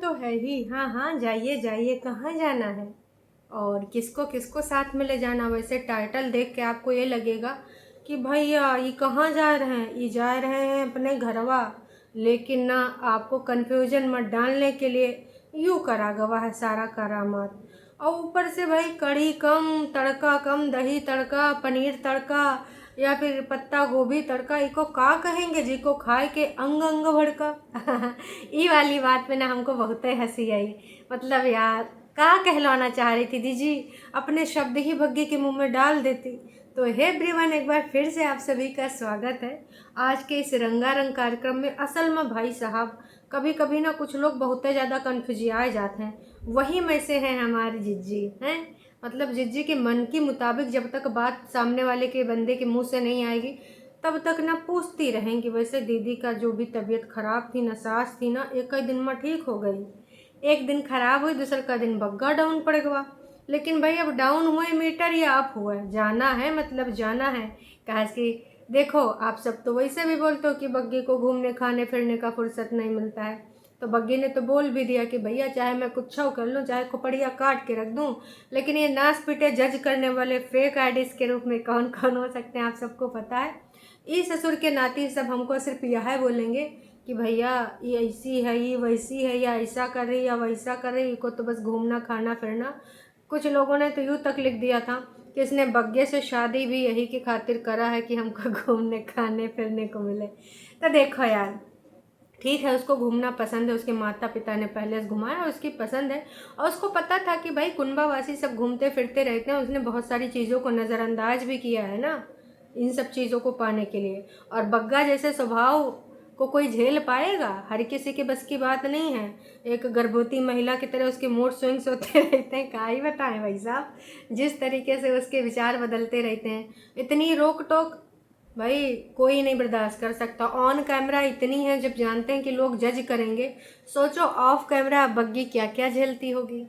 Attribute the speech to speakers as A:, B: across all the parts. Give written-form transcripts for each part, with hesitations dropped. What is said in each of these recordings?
A: तो है ही। हाँ हाँ, जाइए जाइए, कहाँ जाना है और किसको किसको साथ में ले जाना। वैसे टाइटल देख के आपको ये लगेगा कि भैया ये कहाँ जा रहे हैं, ये जा रहे हैं अपने घरवा। लेकिन ना, आपको कन्फ्यूजन मत डालने के लिए यूँ करा गवा है सारा करामात। और ऊपर से भाई कढ़ी कम, तड़का कम, दही तड़का, पनीर तड़का या फिर पत्ता गोभी तड़का, इको का कहेंगे जिको खाए के अंग अंग भड़का। ई वाली बात में ना हमको बहुत हंसी आई। मतलब यार, का कहलवाना चाह रही थी दीजी, अपने शब्द ही भग्गे के मुंह में डाल देती। तो हे एवरीवन, एक बार फिर से आप सभी का स्वागत है आज के इस रंगारंग कार्यक्रम में। असल में भाई साहब, कभी कभी ना कुछ लोग बहुत ज़्यादा कन्फ्यूजियाए जाते हैं। वही में से हैं हमारी जिज्जी हैं। मतलब जिज्जी के मन के मुताबिक जब तक बात सामने वाले के बंदे के मुंह से नहीं आएगी तब तक ना पूछती रहेंगी। वैसे दीदी का जो भी तबीयत खराब थी, नसास थी ना, एक ही दिन में ठीक हो गई। एक दिन खराब हुई, दूसरे का दिन बग्गा डाउन पड़ गया। लेकिन भाई अब डाउन हुए मीटर या अप हुआ, जाना है मतलब जाना है। कहा कि देखो, आप सब तो वैसे भी बोलते हो कि बग्गे को घूमने खाने फिरने का फुर्सत नहीं मिलता है। तो बग्गे ने तो बोल भी दिया कि भैया चाहे मैं कुछ कर लूँ, चाहे खोपड़िया काट के रख दूँ, लेकिन ये नाच पीटे जज करने वाले फेक आईडीज के रूप में कौन कौन हो सकते हैं आप सबको पता है। इस ससुर के नाती सब हमको सिर्फ यह बोलेंगे कि भैया ये ऐसी है, ये वैसी है, या ऐसा कर रही या वैसा कर रही, को तो बस घूमना खाना फिरना। कुछ लोगों ने तो यूँ तक लिख दिया था कि इसने बग्गे से शादी भी यही की खातिर करा है कि हमको घूमने खाने फिरने को मिले। तो देखो यार, ठीक है, उसको घूमना पसंद है, उसके माता पिता ने पहले से घुमाया और उसकी पसंद है। और उसको पता था कि भाई कुंभावासी सब घूमते फिरते रहते हैं, उसने बहुत सारी चीज़ों को नज़रअंदाज भी किया है ना इन सब चीज़ों को पाने के लिए। और बग्गा जैसे स्वभाव को कोई झेल पाएगा? हर किसी के बस की बात नहीं है। एक गर्भवती महिला की तरह उसके मूड स्विंग्स होते रहते हैं। क्या ही बताएं भाई साहब, जिस तरीके से उसके विचार बदलते रहते हैं। इतनी रोक टोक भाई कोई नहीं बर्दाश्त कर सकता। ऑन कैमरा इतनी है, जब जानते हैं कि लोग जज करेंगे, सोचो ऑफ कैमरा बग्गी क्या क्या झेलती होगी।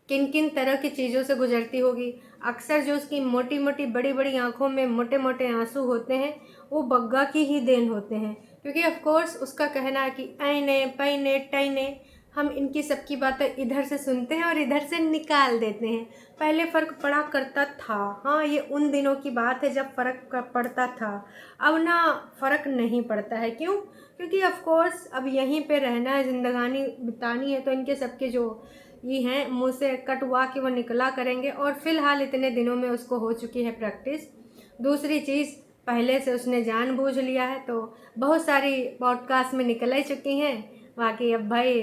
A: किन किन तरह की चीज़ों से गुजरती होगी। अक्सर जो उसकी मोटी मोटी बड़ी बड़ी आंखों में मोटे मोटे आंसू होते हैं, वो बग्गा की ही देन होते हैं। क्योंकि ऑफ कोर्स उसका कहना है कि ऐने पैने टैने, हम इनकी सबकी बातें इधर से सुनते हैं और इधर से निकाल देते हैं। पहले फ़र्क पड़ा करता था, हाँ ये उन दिनों की बात है जब फ़र्क पड़ता था। अब ना फ़र्क नहीं पड़ता है। क्यों? क्योंकि ऑफ कोर्स अब यहीं पे रहना है, ज़िंदगानी बितानी है, तो इनके सबके जो ये हैं मुँह से कटवा के वो निकला करेंगे। और फ़िलहाल इतने दिनों में उसको हो चुकी है प्रैक्टिस। दूसरी चीज़, पहले से उसने जानबूझ लिया है, तो बहुत सारी पॉडकास्ट में निकल ही चुकी हैं। बाकी अब भाई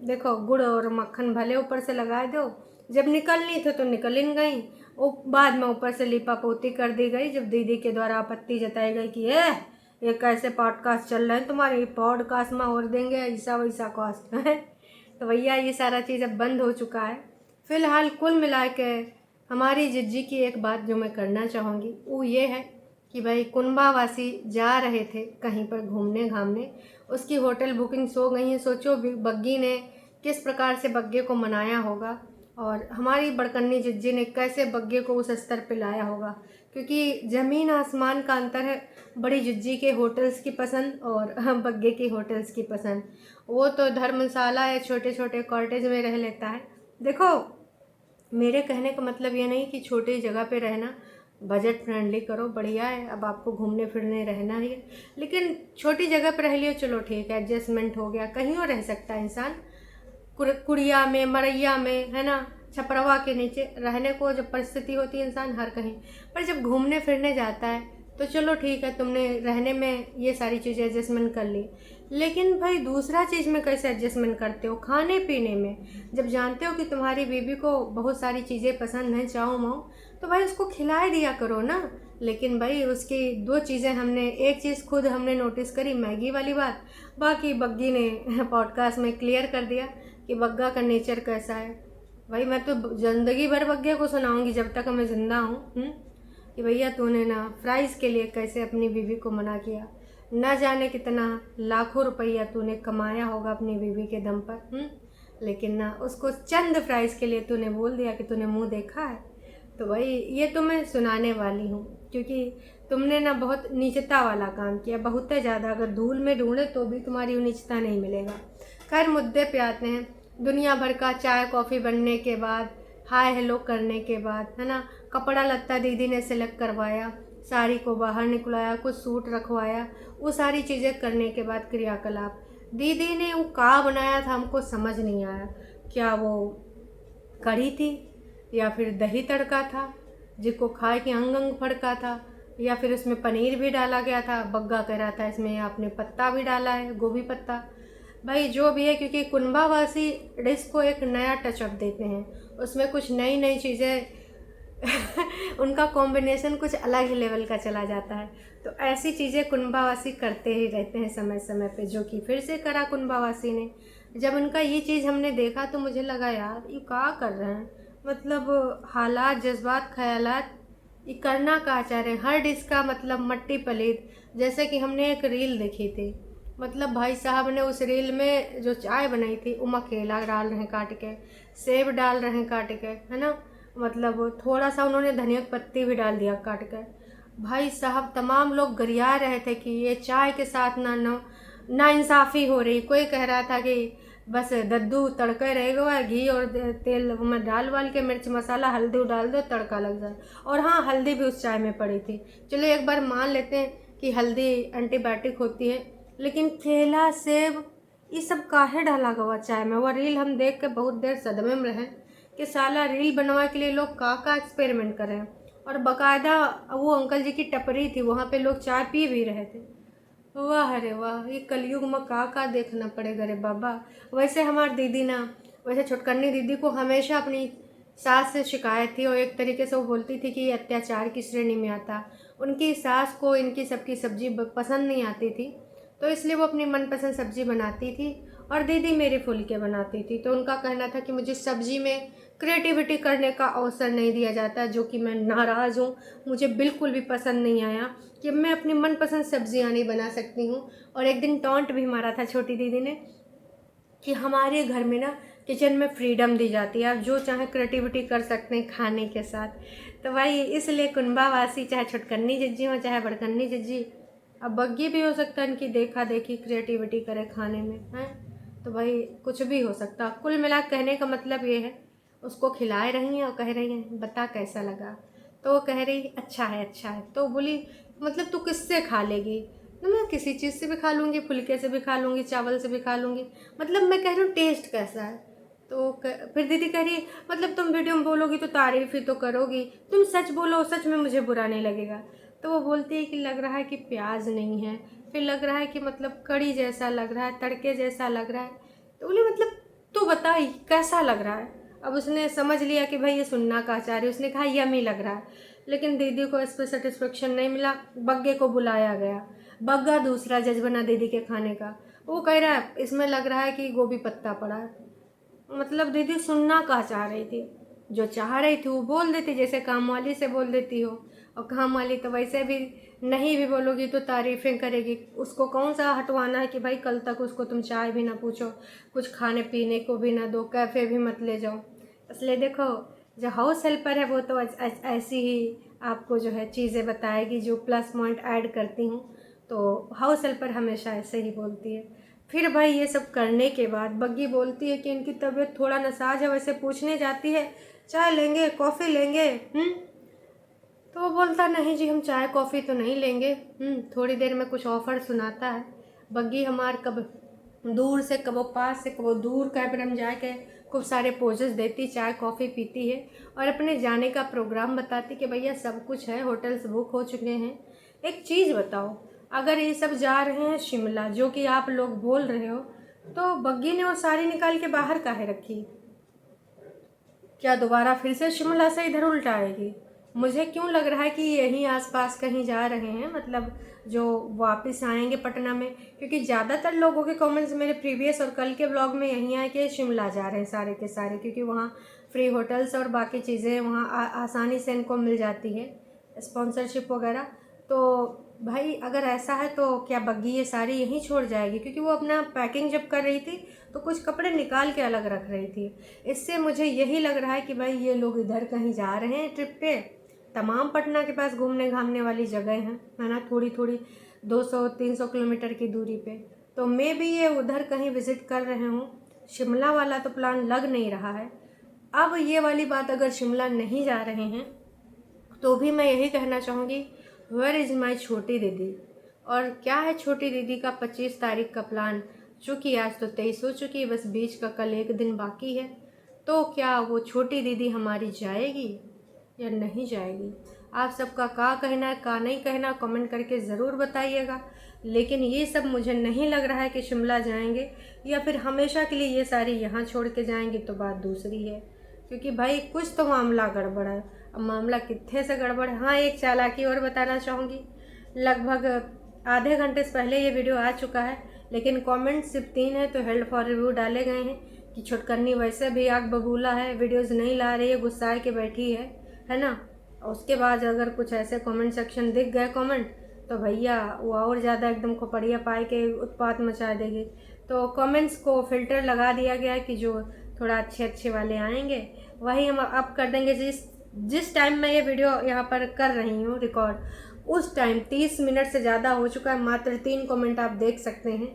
A: देखो, गुड़ और मक्खन भले ऊपर से लगा दो, जब निकलनी थी तो निकल ही गई। वो बाद में ऊपर से लिपा पोती कर दी गई, जब दीदी के द्वारा आपत्ति जताई गई कि ये कैसे पॉडकास्ट चल रहे हैं तुम्हारे, पॉडकास्ट में और देंगे ऐसा वैसा कॉस्ट है। तो भैया ये सारा चीज़ अब बंद हो चुका है। फ़िलहाल कुल मिला के हमारी जिज्जी की एक बात जो मैं करना चाहूँगी वो ये है कि भाई कुंभावासी जा रहे थे कहीं पर घूमने घामने, उसकी होटल बुकिंग्स हो गई हैं। सोचो बग्गी ने किस प्रकार से बग्गे को मनाया होगा और हमारी बड़कन्नी जिज्जी ने कैसे बग्गे को उस स्तर पे लाया होगा। क्योंकि ज़मीन आसमान का अंतर है बड़ी जिज्जी के होटल्स की पसंद और बग्गे की होटल्स की पसंद। वो तो धर्मशाला या छोटे छोटे कॉटेज में रह लेता है। देखो, मेरे कहने का मतलब ये नहीं कि छोटी जगह पे रहना बजट फ्रेंडली करो, बढ़िया है, अब आपको घूमने फिरने रहना ही है, लेकिन छोटी जगह पर रह लियो, चलो ठीक है, एडजस्टमेंट हो गया, कहीं और रह सकता है इंसान। कुड़िया में, मरैया में, है ना, छपरवा के नीचे रहने को जब परिस्थिति होती है इंसान हर कहीं। पर जब घूमने फिरने जाता है तो चलो ठीक है, तुमने रहने में ये सारी चीज़ें एडजस्टमेंट कर ली, लेकिन भाई दूसरा चीज़ में कैसे एडजस्टमेंट करते हो? खाने पीने में जब जानते हो कि तुम्हारी बीवी को बहुत सारी चीज़ें पसंद हैं, चाऊ माऊ, तो भाई उसको खिला दिया करो ना। लेकिन भाई उसकी दो चीज़ें हमने, एक चीज़ खुद हमने नोटिस करी, मैगी वाली बात। बाकी बग्गी ने पॉडकास्ट में क्लियर कर दिया कि बग्गा का नेचर कैसा है। भाई मैं तो ज़िंदगी भर बग्गे को सुनाऊंगी जब तक मैं ज़िंदा हूँ कि भैया तूने ना फ्राइज़ के लिए कैसे अपनी बीवी को मना किया। न जाने कितना लाखों रुपया तूने कमाया होगा अपनी बीवी के दम पर, लेकिन ना उसको चंद फ्राइज़ के लिए तूने बोल दिया कि तूने मुंह देखा है। तो भाई ये तो मैं सुनाने वाली हूँ, क्योंकि तुमने ना बहुत नीचता वाला काम किया, बहुत ज़्यादा। अगर धूल में ढूंढे तो भी तुम्हारी वो नीचता नहीं मिलेगा। खैर मुद्दे पे आते हैं। दुनिया भर का चाय कॉफ़ी बनने के बाद, हाय हेलो करने के बाद, है ना, कपड़ा लत्ता दीदी ने सिलेक्ट करवाया, साड़ी को बाहर निकलवाया, कुछ सूट रखवाया, वो सारी चीज़ें करने के बाद क्रियाकलाप दीदी ने वो का बनाया था हमको समझ नहीं आया। क्या वो कढ़ी थी या फिर दही तड़का था जिसको खा के अंग अंग फड़का था, या फिर उसमें पनीर भी डाला गया था। बग्गा कह रहा था इसमें आपने पत्ता भी डाला है, गोभी पत्ता। भाई जो भी है, क्योंकि कुंभावासी डिश को एक नया टचअप देते हैं, उसमें कुछ नई नई चीज़ें उनका कॉम्बिनेशन कुछ अलग ही लेवल का चला जाता है। तो ऐसी चीज़ें कुंभावासी करते ही रहते हैं समय समय पे, जो कि फिर से करा कुंभावासी ने। जब उनका ये चीज़ हमने देखा तो मुझे लगा यार ये क्या कर रहे हैं, मतलब हालात जज्बात ख्यालात ये करना का चाह रहे हैं। हर डिश का मतलब मट्टी पलीत। जैसे कि हमने एक रील देखी थी, मतलब भाई साहब ने उस रील में जो चाय बनाई थी उमा केला डाल रहे हैं काट के, सेब डाल रहे हैं काट के, है ना, मतलब थोड़ा सा उन्होंने धनिया की पत्ती भी डाल दिया काट कर। भाई साहब तमाम लोग गरिया रहे थे कि ये चाय के साथ ना इंसाफ़ी हो रही। कोई कह रहा था कि बस दद्दू तड़के रहेगा, घी और तेल में डाल वाल के मिर्च मसाला हल्दी डाल दो तड़का लग जाए। और हाँ, हल्दी भी उस चाय में पड़ी थी। चलो एक बार मान लेते हैं कि हल्दी एंटीबायोटिक होती है, लेकिन केला सेब ये सब काहे डाला गवा चाय में। वह रील हम देख के बहुत देर सदमे में रहे कि साला रील बनवा के लिए लोग का एक्सपेरिमेंट कर रहे हैं। और बाकायदा वो अंकल जी की टपरी थी, वहाँ पे लोग चाय पी भी रहे थे। वाह रे वाह, ये कलयुग में का देखना पड़ेगा रे बाबा। वैसे हमारी दीदी ना, वैसे छुटकन्नी दीदी को हमेशा अपनी सास से शिकायत थी, और एक तरीके से वो बोलती थी कि ये अत्याचार की श्रेणी में आता। उनकी सास को इनकी सबकी सब्जी पसंद नहीं आती थी, तो इसलिए वो अपनी मनपसंद सब्जी बनाती थी और दीदी मेरी फुल के बनाती थी। तो उनका कहना था कि मुझे सब्जी में क्रिएटिविटी करने का अवसर नहीं दिया जाता, जो कि मैं नाराज़ हूँ। मुझे बिल्कुल भी पसंद नहीं आया कि मैं अपनी मनपसंद सब्जियाँ नहीं बना सकती हूँ। और एक दिन टॉन्ट भी मारा था छोटी दीदी ने कि हमारे घर में ना किचन में फ्रीडम दी जाती है, आप जो चाहे क्रिएटिविटी कर सकते हैं खाने के साथ। तो भाई इसलिए कुंभावासी चाहे छुटकन्नी जिज्जी हो चाहे बड़कन्नी जिज्जी, अब बग्गी भी हो सकता है इनकी देखा देखी क्रिएटिविटी करे खाने में है। तो भाई कुछ भी हो सकता। कुल मिला कहने का मतलब ये है, उसको खिलाए रही हैं और कह रही हैं बता कैसा लगा। तो वो कह रही अच्छा है अच्छा है। तो बोली मतलब तू किससे खा लेगी। तो मैं किसी चीज़ से भी खा लूँगी, फुलके से भी खा लूँगी, चावल से भी खा लूँगी, मतलब मैं कह रही हूँ टेस्ट कैसा है। तो फिर दीदी कह रही मतलब तुम वीडियो में बोलोगी तो तारीफ़ ही तो करोगी, तुम सच बोलो, सच में मुझे बुरा नहीं लगेगा। तो वो बोलती है कि लग रहा है कि प्याज नहीं है, फिर लग रहा है कि मतलब कड़ी जैसा लग रहा है, तड़के जैसा लग रहा है। तो बोले मतलब तू बता कैसा लग रहा है। अब उसने समझ लिया कि भाई ये सुनना का चाह रही, उसने कहा यम्मी लग रहा है। लेकिन दीदी को इस पर सेटिस्फेक्शन नहीं मिला, बग्गे को बुलाया गया। बग्गा दूसरा जज बना दीदी के खाने का। वो कह रहा है इसमें लग रहा है कि गोभी पत्ता पड़ा है। मतलब दीदी सुनना का चाह रही थी, जो चाह रही थी वो बोल देती, जैसे काम वाली से बोल देती हो। और काम वाली तो वैसे भी नहीं भी बोलोगी तो तारीफ़ें करेगी। उसको कौन सा हटवाना है कि भाई कल तक उसको तुम चाय भी ना पूछो, कुछ खाने पीने को भी ना दो, कैफ़े भी मत ले जाओ। इसलिए देखो जो हाउस हेल्पर है वो तो ऐसी ही आपको जो है चीज़ें बताएगी जो प्लस पॉइंट ऐड करती हूँ। तो हाउस हेल्पर हमेशा ऐसे ही बोलती है। फिर भाई ये सब करने के बाद बग्गी बोलती है कि इनकी तबीयत थोड़ा नासाज है, वैसे पूछने जाती है चाय लेंगे कॉफ़ी लेंगे। तो वो बोलता नहीं जी हम चाय कॉफ़ी तो नहीं लेंगे। थोड़ी देर में कुछ ऑफ़र सुनाता है। बग्गी हमार कब दूर से कब पास से कब दूर कैमरे जाके खूब सारे पोजेस देती, चाय कॉफ़ी पीती है और अपने जाने का प्रोग्राम बताती कि भैया सब कुछ है, होटल्स बुक हो चुके हैं। एक चीज़ बताओ, अगर ये सब जा रहे हैं शिमला जो कि आप लोग बोल रहे हो, तो बग्गी ने वो साड़ी निकाल के बाहर काहे रखी। क्या दोबारा फिर से शिमला से इधर उल्टा आएगी। मुझे क्यों लग रहा है कि यहीं आसपास कहीं जा रहे हैं, मतलब जो वापस आएंगे पटना में, क्योंकि ज़्यादातर लोगों के कमेंट्स मेरे प्रीवियस और कल के ब्लॉग में यहीं आए कि शिमला जा रहे हैं सारे के सारे, क्योंकि वहाँ फ्री होटल्स और बाकी चीज़ें वहाँ आसानी से इनको मिल जाती है, स्पॉन्सरशिप वगैरह। तो भाई अगर ऐसा है तो क्या बग्गी ये सारी यहीं छोड़ जाएगी, क्योंकि वो अपना पैकिंग जब कर रही थी तो कुछ कपड़े निकाल के अलग रख रही थी। इससे मुझे यही लग रहा है कि भाई ये लोग इधर कहीं जा रहे हैं ट्रिप पे। तमाम पटना के पास घूमने घामने वाली जगह हैं, है ना, थोड़ी थोड़ी 200-300 किलोमीटर की दूरी पे। तो मैं भी ये उधर कहीं विज़िट कर रहे हूँ। शिमला वाला तो प्लान लग नहीं रहा है। अब ये वाली बात, अगर शिमला नहीं जा रहे हैं तो भी मैं यही कहना चाहूँगी, वेयर इज़ माई छोटी दीदी। और क्या है छोटी दीदी का 25 तारीख का प्लान? चूँकि आज तो 23 हो चुकी है, बस बीच का कल एक दिन बाकी है। तो क्या वो छोटी दीदी हमारी जाएगी या नहीं जाएगी? आप सबका क्या कहना है, क्या नहीं कहना, कमेंट करके ज़रूर बताइएगा। लेकिन ये सब मुझे नहीं लग रहा है कि शिमला जाएंगे, या फिर हमेशा के लिए ये सारी यहाँ छोड़ के जाएंगे तो बात दूसरी है। क्योंकि भाई कुछ तो मामला गड़बड़ है। अब मामला कितने से गड़बड़ है। हाँ, एक चालाकी और बताना चाहूँगी। लगभग आधे घंटे से पहले ये वीडियो आ चुका है, लेकिन कमेंट सिर्फ 3 है तो हेल्ड फॉर रिव्यू डाले गए हैं कि छुटकन्नी वैसे भी आग बबूला है, वीडियोज़ नहीं ला रही है, गुस्सा के बैठी है ना। उसके बाद अगर कुछ ऐसे कमेंट सेक्शन दिख गए कमेंट, तो भैया वो और ज़्यादा एकदम खोपड़िया पाए के उत्पात मचा देगी। तो कमेंट्स को फ़िल्टर लगा दिया गया है कि जो थोड़ा अच्छे अच्छे वाले आएंगे वही हम अप कर देंगे। जिस टाइम मैं ये वीडियो यहाँ पर कर रही हूँ रिकॉर्ड, उस टाइम 30 मिनट से ज़्यादा हो चुका है। मात्र 3 कमेंट आप देख सकते हैं।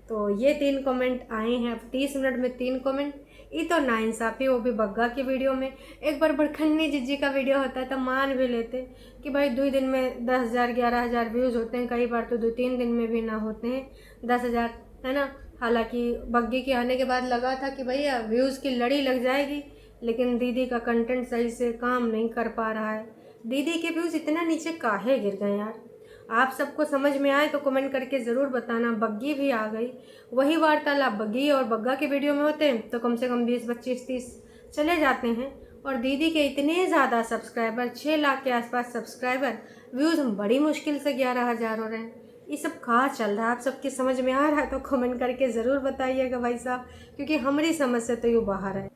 A: तो ये 3 कमेंट आए हैं। अब 30 मिनट में 3 कमेंट, ये तो नाइंसाफ़ी, वो भी बग्गा की वीडियो में। एक बार बड़खन्नी जीजी का वीडियो होता है तो मान भी लेते कि भाई 2 दिन में 10,000 11,000 व्यूज़ होते हैं, कई बार तो 2-3 दिन में भी ना होते हैं 10,000, है ना। हालांकि बग्गी के आने के बाद लगा था कि भैया व्यूज़ की लड़ी लग जाएगी, लेकिन दीदी का कंटेंट सही से काम नहीं कर पा रहा है। दीदी के व्यूज़ इतना नीचे काहे गिर गए यार? आप सबको समझ में आए तो कमेंट करके ज़रूर बताना। बग्गी भी आ गई, वही वार्तालाप बग्गी और बग्गा के वीडियो में होते हैं तो कम से कम 20, 25, 30 चले जाते हैं। और दीदी के इतने ज़्यादा सब्सक्राइबर, 6 लाख के आसपास सब्सक्राइबर, व्यूज़ हम बड़ी मुश्किल से 11,000 हो रहे हैं। ये सब कहाँ चल रहा है? आप सबके समझ में आ रहा है तो कमेंट करके ज़रूर बताइएगा भाई साहब, क्योंकि हमारी समझ से तो ये बाहर है।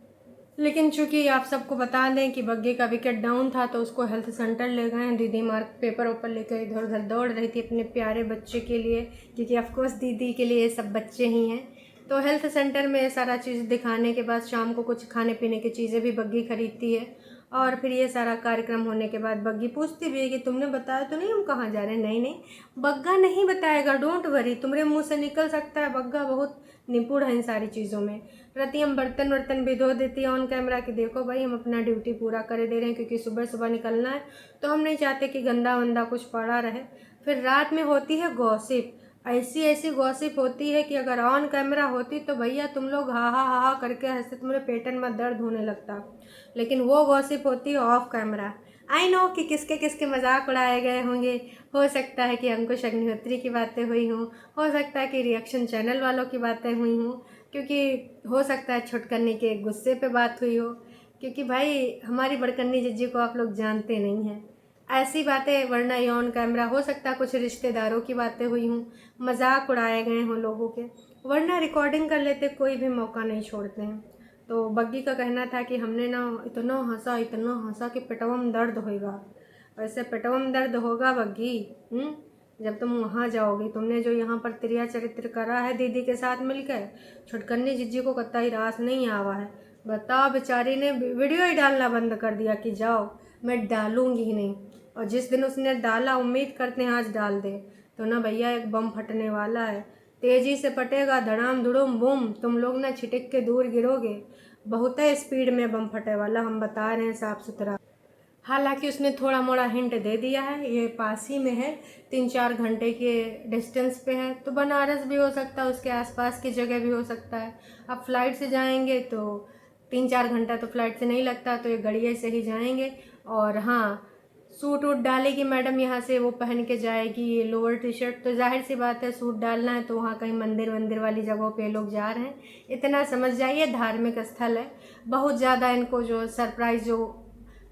A: लेकिन चूंकि आप सबको बता दें कि बग्गे का विकेट डाउन था तो उसको हेल्थ सेंटर ले गए हैं। दीदी मार्क पेपर ऊपर लेकर इधर उधर दौड़ रही थी अपने प्यारे बच्चे के लिए, क्योंकि ऑफकोर्स दीदी के लिए सब बच्चे ही हैं। तो हेल्थ सेंटर में सारा चीज़ दिखाने के बाद शाम को कुछ खाने पीने की चीज़ें भी बग्गी खरीदती है। और फिर ये सारा कार्यक्रम होने के बाद बग्गी पूछती भी है कि तुमने बताया तो नहीं हम कहाँ जा रहे हैं? नहीं नहीं, बग्गा नहीं बताएगा, डोंट वरी, तुम्हारे मुँह से निकल सकता है। बग्गा बहुत निपुण है इन सारी चीज़ों में। प्रति हम बर्तन वर्तन भी धो देती है ऑन कैमरा कि देखो भाई हम अपना ड्यूटी पूरा कर दे रहे हैं, क्योंकि सुबह सुबह निकलना है तो हम नहीं चाहते कि गंदा वंदा कुछ पड़ा रहे। फिर रात में होती है गॉसिप, ऐसी ऐसी गॉसिप होती है कि अगर ऑन कैमरा होती तो भैया तुम लोग हा हा हा हा करके हंसते, तुम्हारे पेटन में दर्द होने लगता। लेकिन वो गॉसिप होती है ऑफ कैमरा। आई नो कि किसके किसके मजाक उड़ाए गए होंगे। हो सकता है कि अंकुश अग्निहोत्री की बातें हुई हों, हो सकता है कि रिएक्शन चैनल वालों की बातें हुई हों, क्योंकि हो सकता है छुटकन्नी के गुस्से पे बात हुई हो, क्योंकि भाई हमारी बड़कन्नी जिज्जी को आप लोग जानते नहीं हैं। ऐसी बातें, वरना ये ऑन कैमरा हो सकता है कुछ रिश्तेदारों की बातें हुई हों, मजाक उड़ाए गए हों लोगों के, वरना रिकॉर्डिंग कर लेते, कोई भी मौका नहीं छोड़ते हैं। तो बग्गी का कहना था कि हमने ना इतना हंसा कि पेटवा में दर्द होएगा। वैसे पेटवा में दर्द होगा बग्गी, जब तुम वहाँ जाओगी। तुमने जो यहाँ पर त्रिया चरित्र करा है दीदी के साथ मिलकर, छुटकन्नी जिज्जी को कतई रास नहीं आवा है। बताओ, बेचारी ने वीडियो ही डालना बंद कर दिया कि जाओ मैं डालूंगी ही नहीं। और जिस दिन उसने डाला, उम्मीद करते हैं आज डाल दे, तो ना भैया एक बम फटने वाला है। तेज़ी से फटेगा, धड़ाम धुड़ुम बूम, तुम लोग ना छिटक के दूर गिरोगे। बहुत है स्पीड में बम फटे वाला, हम बता रहे हैं साफ़ सुथरा। हालांकि उसने थोड़ा मोड़ा हिंट दे दिया है, ये पास ही में है, 3-4 घंटे के डिस्टेंस पे है। तो बनारस भी हो सकता है, उसके आसपास की जगह भी हो सकता है। अब फ्लाइट से जाएंगे तो 3-4 घंटा तो फ्लाइट से नहीं लगता, तो ये गड़िए से ही जाएंगे। और हाँ, सूट वूट डालेगी मैडम यहाँ से, वो पहन के जाएगी ये लोअर टी शर्ट। तो जाहिर सी बात है सूट डालना है तो वहाँ कहीं मंदिर वंदिर वाली जगहों पे लोग जा रहे हैं, इतना समझ जाइए धार्मिक स्थल है। बहुत ज़्यादा इनको जो सरप्राइज़ जो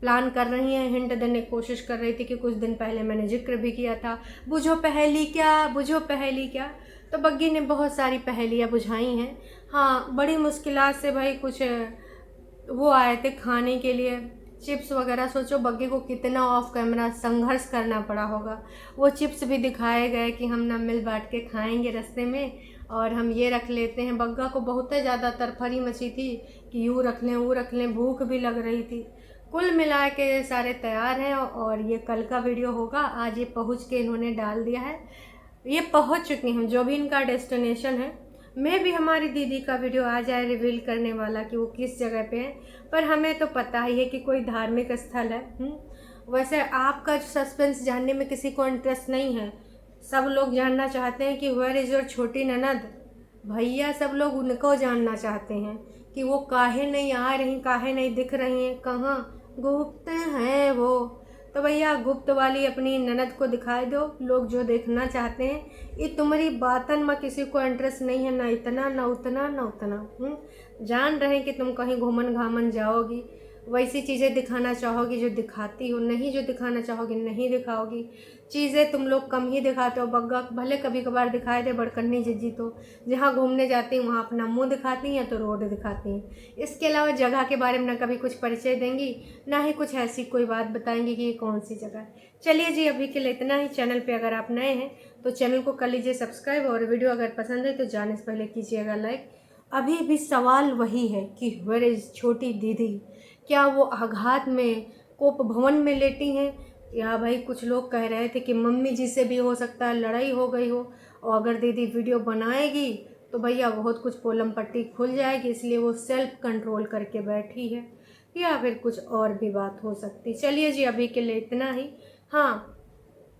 A: प्लान कर रही हैं, हिंट देने की कोशिश कर रही थी कि कुछ दिन पहले मैंने जिक्र भी किया था, बुझो पहेली क्या, बुझो पहेली क्या। तो बग्गी ने बहुत सारी पहेलियाँ बुझाई हैं। हाँ, बड़ी मुश्किलात से भाई कुछ वो आए थे खाने के लिए, चिप्स वगैरह। सोचो बग्गी को कितना ऑफ कैमरा संघर्ष करना पड़ा होगा। वो चिप्स भी दिखाए गए कि हम ना मिल बांट के खाएंगे रास्ते में, और हम ये रख लेते हैं। बग्गा को बहुत ज़्यादा तरफरी मची थी कि यूँ रख लें वो रख लें, भूख भी लग रही थी। कुल मिला के सारे तैयार हैं और ये कल का वीडियो होगा। आज ये पहुँच के इन्होंने डाल दिया है। ये पहुंच चुकी हैं जो भी इनका डेस्टिनेशन है। मैं भी हमारी दीदी का वीडियो आ जाए रिवील करने वाला कि वो किस जगह पे है, पर हमें तो पता ही है कि कोई धार्मिक स्थल है। वैसे आपका सस्पेंस जानने में किसी को इंटरेस्ट नहीं है। सब लोग जानना चाहते हैं कि वेयर इज़ योर छोटी ननद। भैया सब लोग उनको जानना चाहते हैं कि वो काहे नहीं आ रही, काहे नहीं दिख रही हैं, कहाँ गुप्त हैं वो। तो भैया गुप्त वाली अपनी ननद को दिखाई दो, लोग जो देखना चाहते हैं। ये तुम्हारी बातन में किसी को इंटरेस्ट नहीं है, ना इतना ना उतना ना उतना। जान रहे हैं कि तुम कहीं घूमन घामन जाओगी, वैसी चीज़ें दिखाना चाहोगी जो दिखाती हो नहीं, जो दिखाना चाहोगी नहीं दिखाओगी। चीज़ें तुम लोग कम ही दिखाते हो, बग्गा भले कभी कभार दिखाई दे, बड़कन्नी जिज्जी तो जहाँ घूमने जाती हैं वहाँ अपना मुंह दिखाती हैं तो रोड दिखाती हैं। इसके अलावा जगह के बारे में ना कभी कुछ परिचय देंगी, ना ही कुछ ऐसी कोई बात बताएंगी कि ये कौन सी जगह है। चलिए जी, अभी के लिए इतना ही। चैनल पे अगर आप नए हैं तो चैनल को कर लीजिए सब्सक्राइब, और वीडियो अगर पसंद है तो जाने से पहले कीजिएगा लाइक। अभी भी सवाल वही है कि वेयर इज़ छोटी दीदी। क्या वो आघात में कोप भवन में लेटी हैं, या भाई कुछ लोग कह रहे थे कि मम्मी जी से भी हो सकता है लड़ाई हो गई हो, और अगर दीदी वीडियो बनाएगी तो भैया बहुत कुछ पोलम पट्टी खुल जाएगी, इसलिए वो सेल्फ कंट्रोल करके बैठी है, या फिर कुछ और भी बात हो सकती। चलिए जी, अभी के लिए इतना ही। हाँ,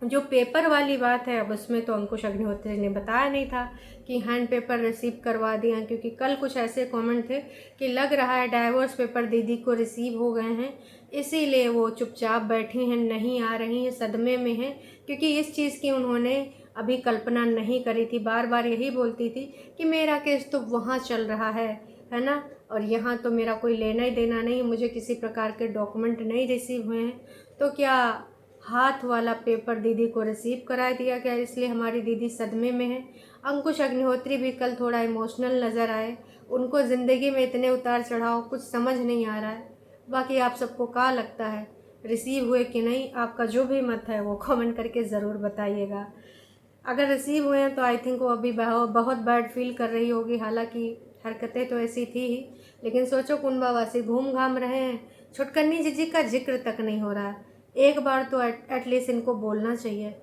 A: जो पेपर वाली बात है, अब उसमें तो अंकुश अग्निहोत्री ने बताया नहीं था कि हैंड पेपर रिसीव करवा दिया, क्योंकि कल कुछ ऐसे कमेंट थे कि लग रहा है डाइवोर्स पेपर दीदी को रिसीव हो गए हैं, इसीलिए वो चुपचाप बैठी हैं, नहीं आ रही हैं, सदमे में हैं, क्योंकि इस चीज़ की उन्होंने अभी कल्पना नहीं करी थी। बार बार यही बोलती थी कि मेरा केस तो वहाँ चल रहा है ना, और यहाँ तो मेरा कोई लेना ही देना नहीं, मुझे किसी प्रकार के डॉक्यूमेंट नहीं रिसीव हुए हैं। तो क्या हाथ वाला पेपर दीदी को रिसीव करा दिया गया, इसलिए हमारी दीदी सदमे में है। अंकुश अग्निहोत्री भी कल थोड़ा इमोशनल नज़र आए, उनको ज़िंदगी में इतने उतार चढ़ाव कुछ समझ नहीं आ रहा है। बाकी आप सबको क्या लगता है, रिसीव हुए कि नहीं? आपका जो भी मत है वो कमेंट करके ज़रूर बताइएगा। अगर रिसीव हुए हैं तो आई थिंक वो अभी बहुत बैड फील कर रही होगी, हालांकि हरकतें तो ऐसी थी ही, लेकिन सोचो कुंभावासी घूम घाम रहे हैं, छुटकन्नी जीजी का जिक्र तक नहीं हो रहा है। एक बार तो एटलीस्ट इनको बोलना चाहिए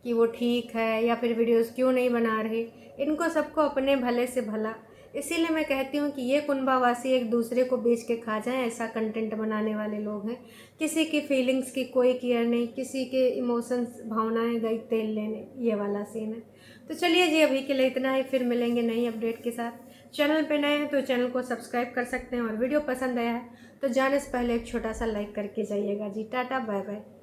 A: कि वो ठीक है, या फिर वीडियोस क्यों नहीं बना रही। इनको सबको अपने भले से भला, इसीलिए मैं कहती हूँ कि ये कुंभावासी एक दूसरे को बेच के खा जाएं, ऐसा कंटेंट बनाने वाले लोग हैं। किसी की फीलिंग्स की कोई केयर नहीं, किसी के इमोशंस भावनाएं गई तेल लेने, ये वाला सीन है। तो चलिए जी, अभी के लिए इतना ही, फिर मिलेंगे नई अपडेट के साथ। चैनल पे नए हैं तो चैनल को सब्सक्राइब कर सकते हैं, और वीडियो पसंद आया है तो जाने से पहले एक छोटा सा लाइक करके जाइएगा जी। Tata bye bye.